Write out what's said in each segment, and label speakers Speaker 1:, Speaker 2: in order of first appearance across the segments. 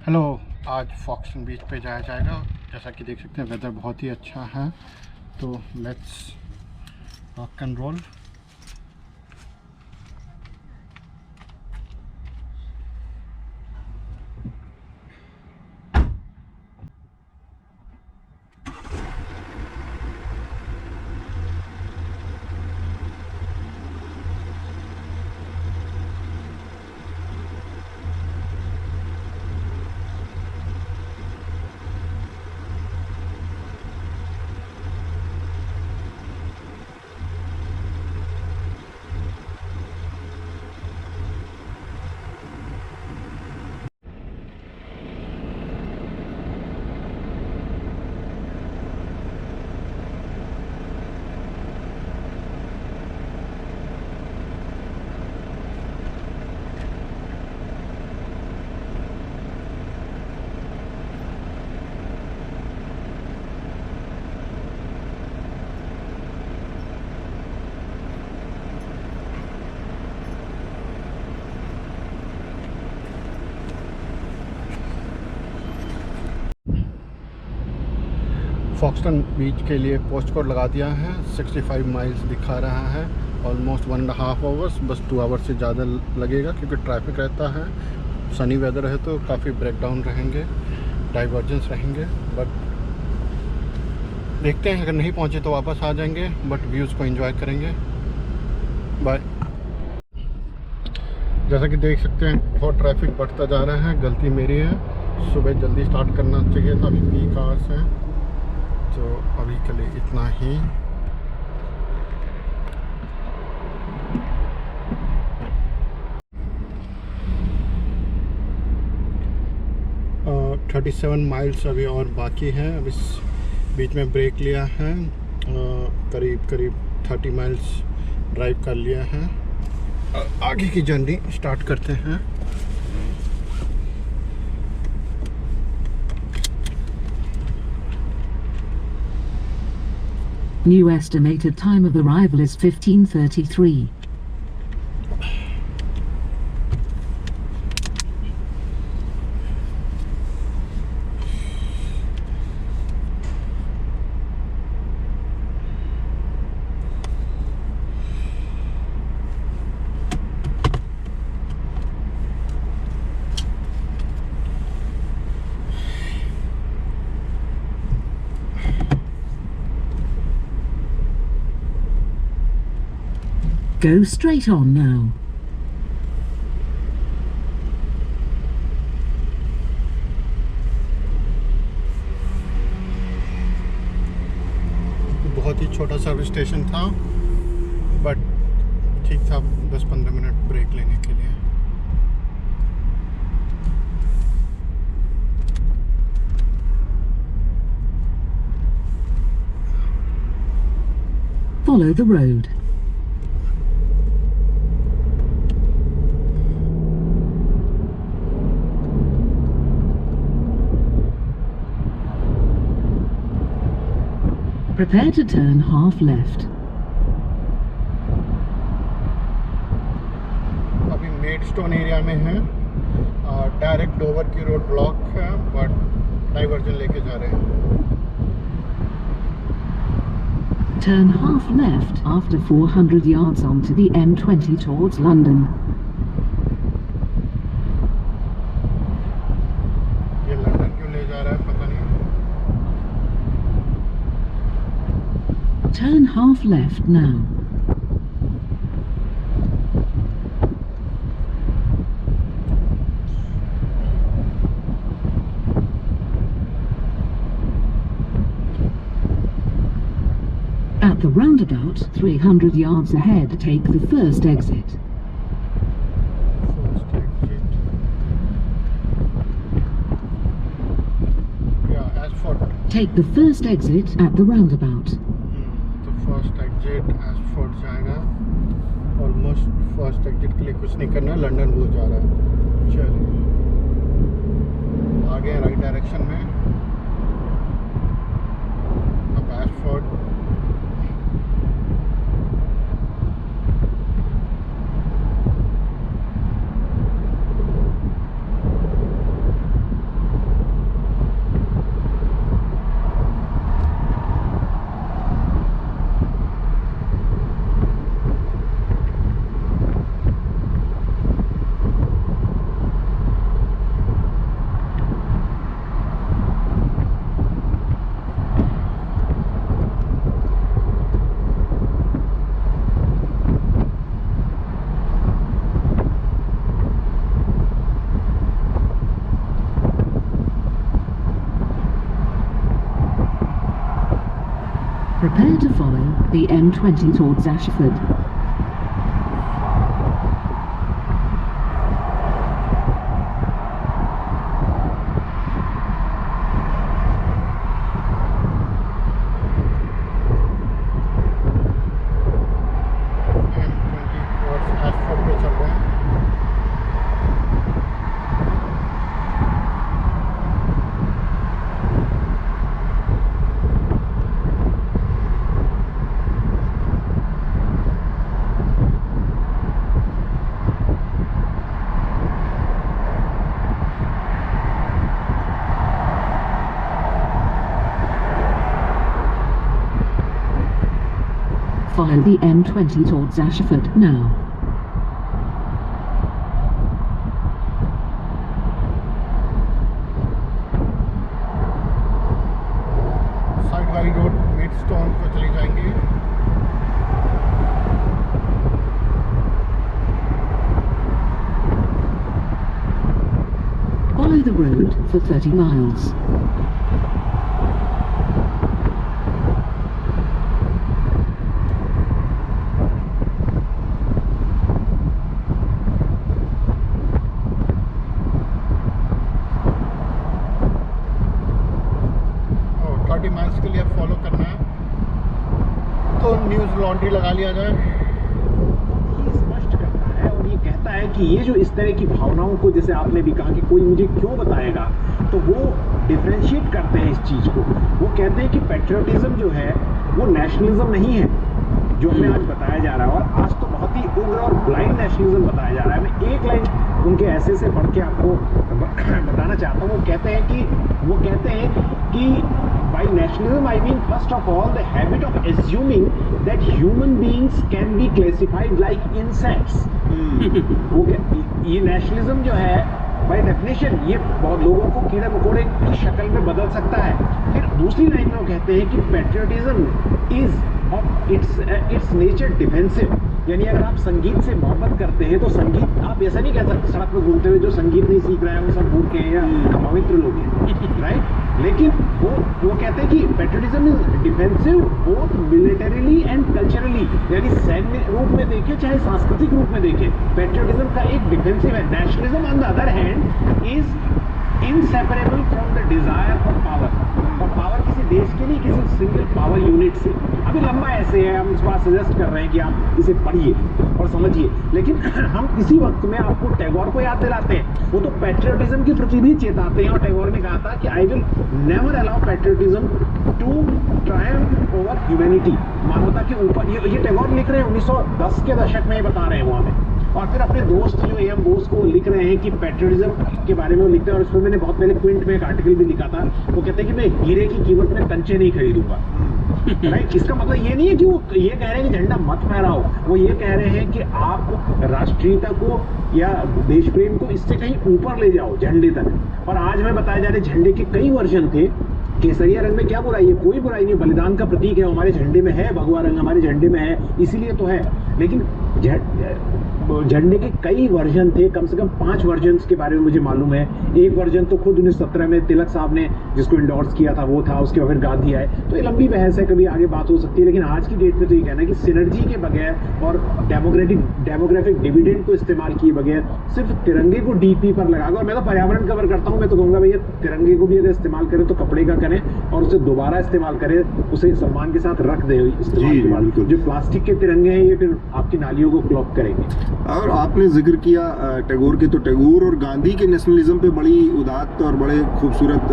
Speaker 1: Hello. आज फॉक्सन बीच पे जाया जाएगा। जैसा कि देख सकते हैं वेदर बहुत ही अच्छा है, तो लेट्स रॉक एंड रोल। फॉक्सटन बीच के लिए पोस्ट कोड लगा दिया है। 65 माइल्स दिखा रहा है। ऑलमोस्ट 1.5 आवर्स, बस 2 आवर्स से ज़्यादा लगेगा क्योंकि ट्रैफिक रहता है। सनी वेदर है तो काफ़ी ब्रेकडाउन रहेंगे, डाइवर्जेंस रहेंगे, बट देखते हैं। अगर नहीं पहुँचे तो वापस आ जाएंगे, बट व्यूज़ को एंजॉय करेंगे। बाय। जैसा कि देख सकते हैं बहुत ट्रैफिक बढ़ता जा रहा है। गलती मेरी है, सुबह जल्दी स्टार्ट करना चाहिए था। अभी पीक आवर्स हैं, तो अभी के लिए इतना ही। और 37 माइल्स अभी और बाकी है। अब इस बीच में ब्रेक लिया है। करीब 30 माइल्स ड्राइव कर लिया है। आगे की जर्नी स्टार्ट करते हैं।
Speaker 2: New estimated time of arrival is 15:33. Go straight on now.
Speaker 1: बहुत ही छोटा सर्विस स्टेशन था, बट ठीक था। 10-15 मिनट ब्रेक लेने के लिए।
Speaker 2: Follow the road. Prepare to turn half left.
Speaker 1: अभी मेडस्टोन एरिया में है। डायरेक्ट डोवर की रोड ब्लॉक है, बट डाइवर्जन लेके जा रहे हैं।
Speaker 2: Turn half left after 400 yards onto the M20 towards London.
Speaker 1: ये लंदन क्यों ले जा रहा है पता नहीं।
Speaker 2: Turn half left now. At the roundabout, 300 yards ahead, take the first exit.
Speaker 1: First exit या एसफोर्ड।
Speaker 2: Take the first exit at the roundabout.
Speaker 1: तो फर्स्ट एग्जिट एसफोर्ड जाएगा। ऑलमोस्ट फर्स्ट एग्जिट के लिए कुछ नहीं करना है, लंदन वो जा रहा है। चलिए आगे राइट डायरेक्शन में। अब एसफोर्ड।
Speaker 2: Prepare to follow the M20 towards Ashford.
Speaker 1: Ashford पे चल रहे हैं।
Speaker 2: Follow the M20 towards Ashford now.
Speaker 1: Side वाली रोड मेडस्टोन को चली जाएंगे।
Speaker 2: Follow the road for 30 miles.
Speaker 1: और 30 माइल्स के लिए अब फॉलो करना है तो न्यूज़ लॉन्ड्री लगा लिया जाए।
Speaker 3: ये स्पष्ट करता है और ये कहता है कि ये जो इस तरह की भावनाओं को, जैसे आपने भी कहा कि कोई मुझे क्यों बताएगा, तो वो डिफरेंशिएट करते हैं इस चीज़ को। वो कहते हैं कि पेट्रियोटिज्म जो है वो नेशनलिज्म नहीं है जो हमें आज बताया जा रहा है, और आज तो बहुत ही उग्र और ब्लाइंड नेशनलिज्म बताया जा रहा है। मैं एक लाइन उनके ऐसे से पढ़ के आपको बताना चाहता हूँ। वो कहते हैं कि by nationalism I mean first of all the habit of assuming that human beings can be classified like insects। ये नेशनलिज्म जो है बाय डेफिनेशन ये बहुत लोगों को कीड़े मकोड़े की शक्ल में बदल सकता है। फिर दूसरी लाइन में वो कहते हैं कि patriotism is of its nature defensive, यानी अगर आप संगीत से मोहब्बत करते हैं तो संगीत, आप ऐसा नहीं कह सकते सड़क पर घूमते हुए जो संगीत नहीं सीख रहा है वो सब मूर्ख हैं या पवित्र लोग हैं, राइट। लेकिन वो कहते हैं कि patriotism is defensive both militarily and culturally, यानी सैन्य रूप में देखें चाहे सांस्कृतिक रूप में देखें, पेट्रियोटिज्म का एक डिफेंसिव है। Nationalism on the other hand is inseparable from the desire for power, और पावर किसी देश के लिए किसी सिंगल पावर यूनिट से। अभी लंबा ऐसे है, हम इस बात सजेस्ट कर रहे हैं कि आप इसे पढ़िए और समझिए, लेकिन हम इसी वक्त में आपको टैगोर को याद दिलाते हैं। वो तो पेट्रियोटिज्म के प्रति भी चेताते हैं, और टैगोर ने कहा था कि I will never allow patriotism to triumph over humanity, मानवता के ऊपर। ये टैगोर लिख रहे हैं 1910 के दशक में, ये बता रहे हैं वहाँ में। और फिर अपने दोस्त जो एम बोस को लिख रहे हैं कि पेट्रियोटिज्म के बारे में वो लिखते हैं, और इसमें मैंने बहुत पहले क्विंट में एक आर्टिकल भी लिखा था। वो कहते हैं कि मैं हीरे की कीमत में कंचे नहीं खरीदूंगा, राइट। इसका मतलब ये नहीं है कि वो ये कह रहे हैं कि झंडा मत फहराओ, वो ये कह रहे हैं कि आप राष्ट्रीयता को या देश प्रेम को इससे कहीं ऊपर ले जाओ, झंडे तक। और आज मैं बताया जा रहे झंडे के कई वर्जन थे। केसरिया रंग में क्या बुराई है? कोई बुराई नहीं, बलिदान का प्रतीक है, हमारे झंडे में है, भगवा रंग हमारे झंडे में है, इसीलिए तो है। लेकिन झंडे के कई वर्जन थे, कम से कम 5 वर्जन के बारे में मुझे मालूम है। एक वर्जन तो खुद 1917 में तिलक साहब ने जिसको इंडोर्स किया था वो था, उसके बाद गांधी आए। तो ये लंबी बहस है, कभी आगे बात हो सकती है, लेकिन आज की डेट में तो ये कहना है कि सिनर्जी के बगैर और डेमोग्राफिक डिविडेंड को इस्तेमाल किए बगैर सिर्फ तिरंगे को डीपी पर लगा, और मैं तो पर्यावरण कवर करता हूँ, मैं तो कहूँगा भैया तिरंगे को भी अगर इस्तेमाल करें तो कपड़े का करें और उसे दोबारा इस्तेमाल करें, उसे सम्मान के साथ रख दें इस्तेमाल के बाद। जो प्लास्टिक के तिरंगे हैं ये फिर आपकी नालियों को ब्लॉक करेंगे।
Speaker 4: और आपने जिक्र किया टैगोर के, तो टैगोर और गांधी के नेशनलिज्म पे बड़ी उदात्त और बड़े खूबसूरत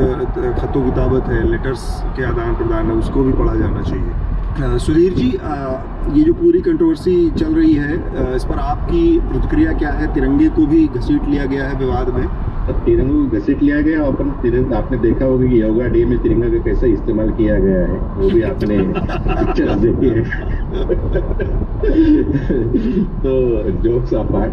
Speaker 4: खतों किताबत है, लेटर्स के आदान प्रदान है, उसको भी पढ़ा जाना चाहिए। सुधीर जी, ये जो पूरी कंट्रोवर्सी चल रही है इस पर आपकी प्रतिक्रिया क्या है? तिरंगे को भी घसीट लिया गया है विवाद में।
Speaker 5: तिरंगा को घसीट लिया गया, और तिरंगा आपने देखा होगा कि योगा डे में तिरंगा का कैसे इस्तेमाल किया गया है, वो भी आपने पिक्चर्स देखी है। तो जोक्स अपार्ट,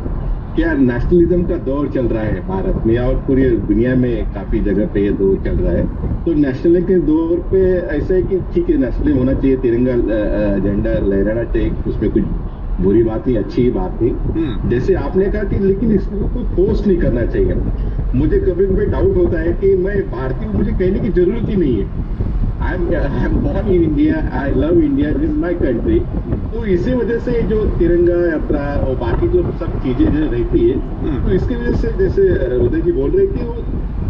Speaker 5: क्या नेशनलिज्म का दौर चल रहा है भारत में और पूरी दुनिया में काफी जगह पे ये दौर चल रहा है। तो नेशनल के दौर पे ऐसा है कि ठीक है नेशनलिज्म होना चाहिए, तिरंगा झंडा लहराना चाहिए, उसमें कुछ बुरी बात नहीं, अच्छी बात नहीं। जैसे आपने कहा कि लेकिन इसको कोई फोर्स नहीं करना चाहिए। मुझे कभी कभी डाउट होता है कि मैं भारतीय हूँ, मुझे कहने की जरूरत ही नहीं है। I'm born in India. I love India. This is my country. तो इसी वजह से जो तिरंगा यात्रा और बाकी जो सब चीजें जो रहती है, तो इसकी वजह से जैसे उदय जी बोल रहे कि वो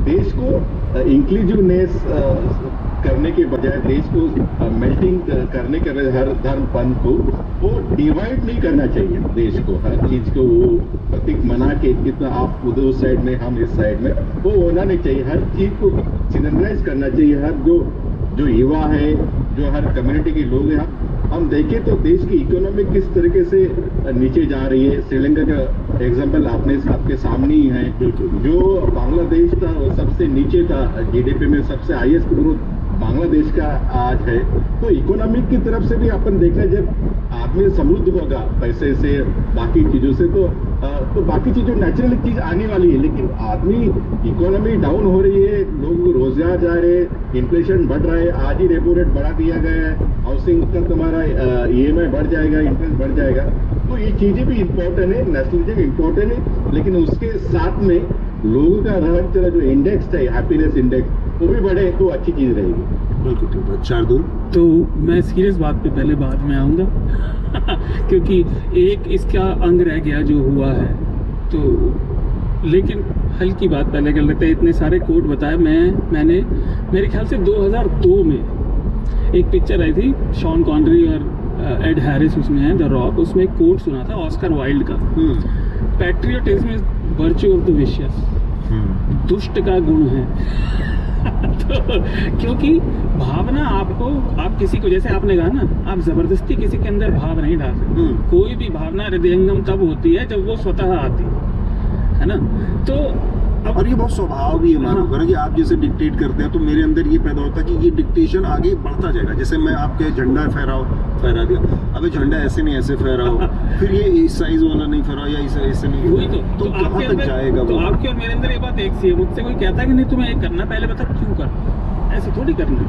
Speaker 5: देश को इंक्लूसिवनेस करने के बजाय, देश को मेल्टिंग करने के बजाय हर धर्म पंथ को वो डिवाइड नहीं करना चाहिए। देश को हर चीज को वो प्रतीक मना के कितना आप उधर उस साइड में हम इस साइड में, वो होना नहीं चाहिए। हर चीज को सिनर्जाइज करना चाहिए। हर जो युवा है, जो हर कम्युनिटी के लोग हैं, हम देखें तो देश की इकोनॉमी किस तरीके से नीचे जा रही है। श्रीलंका का एग्जांपल आपके सामने ही है। जो बांग्लादेश था वो सबसे नीचे था, जीडीपी में सबसे हाईएस्ट ग्रोथ बांग्लादेश का आज है। तो इकोनॉमिक की तरफ से भी अपन देखना, जब आदमी समृद्ध होगा पैसे से, बाकी चीजों से, तो बाकी चीजों नेचुरल चीज आने वाली है। लेकिन आदमी इकोनॉमी डाउन हो रही है, लोग को रोजगार जा रहे हैं, इन्फ्लेशन बढ़ रहा है, आज ही रेपो रेट बढ़ा दिया गया है, हाउसिंग का तुम्हारा EMI बढ़ जाएगा, इंटरेस्ट बढ़ जाएगा। तो ये चीजें भी इम्पोर्टेंट है, नेशनलिज्म इम्पोर्टेंट है, लेकिन उसके साथ में लोगों का रहन चला जो इंडेक्स है, हैप्पीनेस इंडेक्स, वो भी बढ़े तो अच्छी चीज रहेगी।
Speaker 4: बिल्कुल ठीक बात। शार्दुल,
Speaker 6: तो मैं सीरियस बात पे पहले बाद में आऊँगा क्योंकि एक इसका अंग रह गया जो हुआ है, तो लेकिन हल्की बात पहले कर लेते हैं। इतने सारे कोट बताए। मैंने मेरे ख्याल से 2002 में एक पिक्चर आई थी, शॉन कॉनरी और एड हैरिस उसमें है, द रॉक, उसमें एक कोट सुना था ऑस्कर वाइल्ड का, patriotism is virtue of the vicious, दुष्ट का गुण है। तो क्योंकि भावना आप किसी को, जैसे आपने कहा ना, आप जबरदस्ती किसी के अंदर भाव नहीं डाल सकते। कोई भी भावना हृदयंगम तब होती है जब वो स्वतः आती है ना। तो
Speaker 4: और ये बहुत स्वभाव भी है मानो ना कि आप जैसे डिक्टेट करते हैं, तो मेरे अंदर ये पैदा होता है कि ये डिक्टेशन आगे बढ़ता जाएगा। जैसे मैं आपके झंडा फहरा दिया, अबे झंडा ऐसे नहीं ऐसे फहराओ, फिर ये इस साइज वाला नहीं फहराओ या ऐसे नहीं,
Speaker 6: वही तो
Speaker 4: कहाँ तक जाएगा
Speaker 6: तो
Speaker 4: वो?
Speaker 6: आपके और मेरे अंदर ये बात एक सी है। मुझसे कोई कहता है कि नहीं तुम्हें ये करना, पहले बता क्यों कर, ऐसे थोड़ी करना।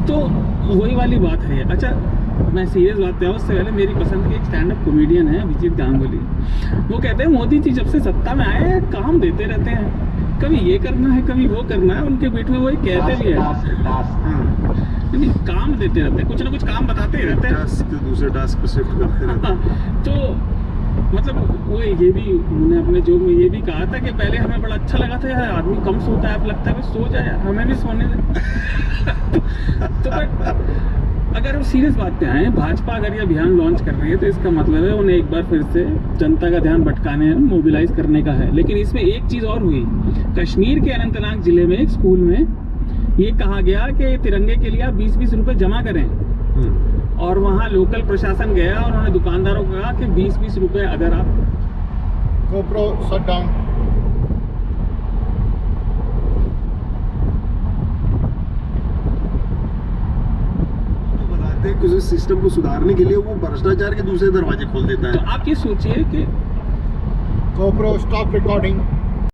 Speaker 6: तो वही वाली बात है। अच्छा, मैं सीरियस बात पे आऊँ उससे पहले, मेरी पसंद की एक स्टैंड अप कॉमेडियन है अभिजीत गांगुली। वो कहते हैं मोदी जी जब से सत्ता में आए हैं काम देते रहते हैं, कभी ये करना है कभी वो करना है। उनके बीच में वो कहते भी है काम देते रहते हैं, कुछ ना कुछ काम बताते ही रहते हैं,
Speaker 4: दूसरे टास्क पे शिफ्ट करते रहते हैं।
Speaker 6: तो मतलब वो ये भी उन्होंने अपने जोक में ये भी कहा था कि पहले हमें बड़ा अच्छा लगा था यार आदमी कम सोता है, अब लगता है सो जाए, हमें भी सोने दे। तो बट अगर हम सीरियस बात पे आए, भाजपा अगर ये अभियान लॉन्च कर रही है तो इसका मतलब है उन्हें एक बार फिर से जनता का ध्यान भटकाने, मोबिलाइज करने का है। लेकिन इसमें एक चीज़ और हुई, कश्मीर के अनंतनाग जिले में एक स्कूल में ये कहा गया कि तिरंगे के लिए आप 20-20 रुपए जमा करें, और वहाँ लोकल प्रशासन गया और उन्होंने दुकानदारों को कहा कि 20-20 रुपए अगर आप
Speaker 1: GoPro shut down।
Speaker 4: कुछ सिस्टम को सुधारने के लिए वो भ्रष्टाचार के दूसरे दरवाजे खोल देता है।
Speaker 6: तो आप ये सोचिए कि
Speaker 1: GoPro stop recording।